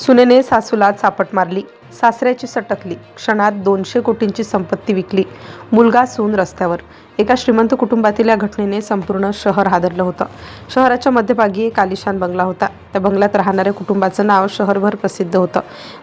सुनेने सासूला चापट मारली, सासऱ्याची सटकली, क्षणात 200 कोटींची संपत्ती विकली, मुलगा सून रस्त्यावर. एका श्रीमंत कुटुंबातील या घटनेने संपूर्ण शहर हादरलं होतं. शहराच्या मध्यभागी एक आलिशान बंगला होता. त्या बंगल्यात राहणाऱ्या कुटुंबाचं नाव शहरभर प्रसिद्ध होतं.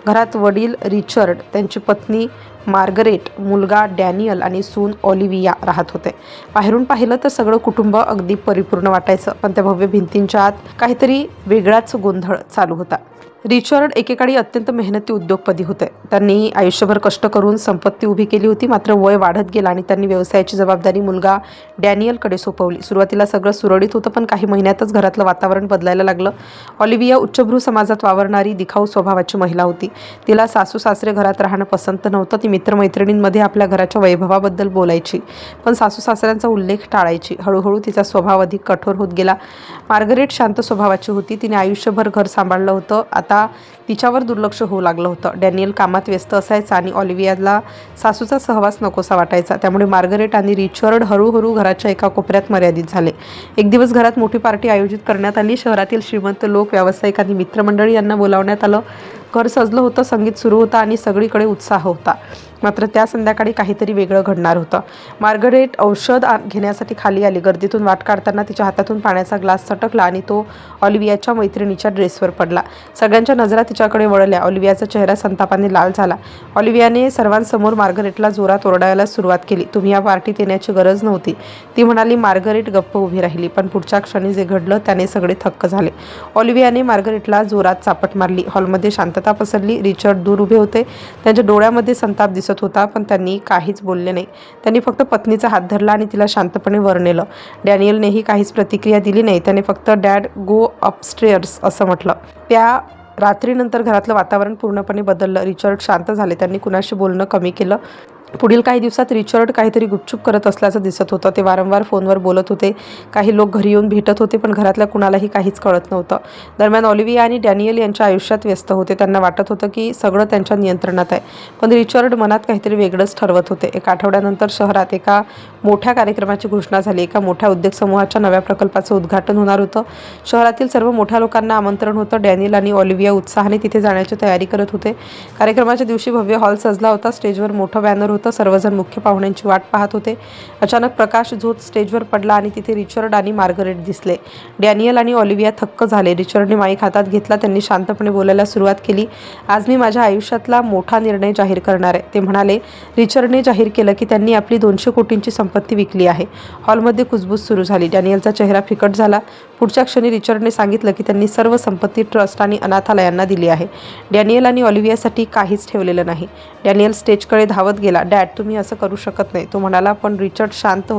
घरात वडील रिचर्ड, त्यांची पत्नी मार्गरेट, मुलगा डॅनियल आणि सून ऑलिव्हिया राहत होते. बाहेरून पाहिलं तर सगळं कुटुंब अगदी परिपूर्ण वाटायचं, पण त्या भव्य भिंतींच्या आत काहीतरी वेगळाच गोंधळ चालू होता. रिचर्ड एकेकाळी अत्यंत मेहनती उद्योगपती होते. त्यांनी आयुष्यभर कष्ट करून संपत्ती उभी केली होती. मात्र वय वाढत गेलं आणि त्यांनी व्यवसायाची जबाबदारी मुलगा डॅनियलकडे सोपवली. सुरुवातीला सगळं सुरळीत होतं, पण काही महिन्यातच घरातलं वातावरण बदलायला लागलं. ऑलिव्हिया उच्चभ्रू समाजात वावरणारी दिखाऊ स्वभावाची महिला होती. तिला सासू सासरे घरात राहणं पसंत नव्हतं. ती मित्रमैत्रिणींमध्ये आपल्या घराच्या वैभवाबद्दल बोलायची, पण सासू सासऱ्यांचा उल्लेख टाळायची. हळूहळू तिचा स्वभाव अधिक कठोर होत गेला. मार्गरेट शांत स्वभावाची होती. तिने आयुष्यभर घर सांभाळलं होतं. आता तिच्यावर दुर्लक्ष होऊ लागलं होतं. डॅनियल कामात व्यस्त असायचा आणि ऑलिव्हियाला सासूचा सहवास नकोसा वाटायचा. त्यामुळे मार्गरेट आणि रिचर्ड हळूहळू घराच्या एका कोपऱ्यात मर्यादित झाले. एक दिवस घरात मोठी पार्टी आयोजित करण्यात आली. शहरातील श्रीमंत लोक, व्यावसायिक आणि मित्रमंडळी यांना बोलावण्यात आलं. घर सजलं होतं, संगीत सुरू होतं आणि सगळीकडे उत्साह होता. मात्र त्या संध्याकाळी काहीतरी वेगळं घडणार होतं. मार्गरेट औषध घेण्यासाठी खाली आली. गर्दीतून वाट काढताना तिच्या हातातून पाण्याचा ग्लास सटकला आणि तो ऑलिव्हियाच्या मैत्रिणीच्या ड्रेसवर पडला. सगळ्यांच्या नजरा तिच्याकडे वळल्या. ऑलिव्हियाचा चेहरा संतापाने लाल झाला. ऑलिव्हियाने सर्वांसमोर मार्गरेटला जोरात ओरडायला सुरुवात केली. तुम्ही या पार्टीत येण्याची गरज नव्हती, ती म्हणाली. मार्गरेट गप्प उभी राहिली, पण पुढच्या क्षणी जे घडलं त्याने सगळे थक्क झाले. ऑलिव्हियाने मार्गरेटला जोरात चापट मारली. हॉलमध्ये शांतता पसरली. रिचर्ड दूर उभे होते. त्यांच्या डोळ्यामध्ये संताप दिसत होता, पण त्यांनी काहीच बोलले नाही. त्यांनी फक्त पत्नीचा हात धरला आणि तिला शांतपणे वर नेलं. डॅनियलनेही काहीच प्रतिक्रिया दिली नाही. त्याने फक्त डॅड गो अपस्टेअर्स असं म्हटलं. त्या रात्रीनंतर घरातलं वातावरण पूर्णपणे बदललं. रिचर्ड शांत झाले. त्यांनी कुणाशी बोलणं कमी केलं. पुढील काही दिवसात रिचर्ड काहीतरी गुपचूप करत असल्याचं दिसत होतं. ते वारंवार फोनवर बोलत होते. काही लोक घरी येऊन भेटत होते, पण घरातल्या कुणालाही काहीच कळत नव्हतं. दरम्यान ऑलिव्हिया आणि डॅनियल यांच्या आयुष्यात व्यस्त होते. त्यांना वाटत होतं की सगळं त्यांच्या नियंत्रणात आहे, पण रिचर्ड मनात काहीतरी वेगळंच ठरवत होते. एका आठवड्यानंतर शहरात एका मोठ्या कार्यक्रमाची घोषणा झाली. एका मोठ्या उद्योग समूहाच्या नव्या प्रकल्पाचं उद्घाटन होणार होतं. शहरातील सर्व मोठ्या लोकांना आमंत्रण होतं. डॅनियल आणि ऑलिव्हिया उत्साहाने तिथे जाण्याची तयारी करत होते. कार्यक्रमाच्या दिवशी भव्य हॉल सजला होता. स्टेजवर मोठं बॅनर होतं. सर्वजण मुख्य पाहुण्यांची वाट पाहत होते. अचानक प्रकाश झोत स्टेजवर पडला आणि तिथे रिचर्ड आणि मार्गरेट दिसले. डॅनियल आणि ऑलिव्हिया थक्क झाले. रिचर्डने माईक हातात घेतला. त्यांनी शांतपणे बोलायला सुरुवात केली. आज मी माझ्या आयुष्यातला मोठा निर्णय जाहीर करणार आहे, ते म्हणाले. रिचर्डने जाहीर केलं की त्यांनी आपली 200 कोटींची संपत्ती विकली आहे. हॉलमध्ये कुजबूज सुरू झाली. डॅनियलचा चेहरा फिकट झाला. पुढच्या क्षणी रिचर्डने सांगितलं की त्यांनी सर्व संपत्ती ट्रस्ट आणि अनाथालयांना दिली आहे. डॅनियल आणि ऑलिव्हियासाठी काहीच ठेवलेलं नाही. डॅनियल स्टेजकडे धावत गेला. डॅड, तुम्ही असं करू शकत नाही, तो म्हणाला. पण रिचर्ड शांत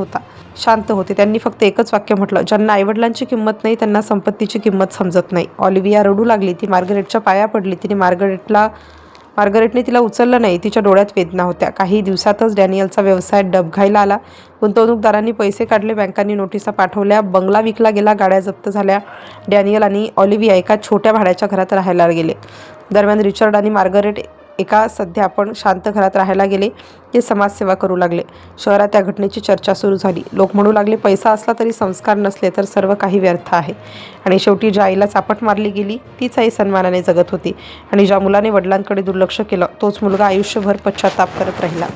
होते. त्यांनी फक्त एकच वाक्य म्हटलं, ज्यांना आईवडिलांची किंमत नाही त्यांना संपत्तीची किंमत समजत नाही. ऑलिव्हिया रडू लागली. ती मार्गरेटच्या पाया पडली. मार्गरेटने तिला उचललं नाही. तिच्या डोळ्यात वेदना होत्या. काही दिवसातच डॅनियलचा व्यवसाय डबघाईला आला. गुंतवणूकदारांनी पैसे काढले. बँकांनी नोटिसा पाठवल्या. बंगला विकला गेला. गाड्या जप्त झाल्या. डॅनियल आणि ऑलिव्हिया एका छोट्या भाड्याच्या घरात राहायला गेले. दरम्यान रिचर्ड आणि मार्गरेट एका सध्या आपण शांत घरात राहायला गेले. ते समाजसेवा करू लागले. शहरात त्या घटनेची चर्चा सुरू झाली. लोक म्हणू लागले, पैसा असला तरी संस्कार नसले तर सर्व काही व्यर्थ आहे. आणि शेवटी ज्या आईला चापट मारली गेली तीच आई सन्मानाने जगत होती. आणि ज्या मुलाने वडिलांकडे दुर्लक्ष केलं तोच मुलगा आयुष्यभर पश्चाताप करत राहिला.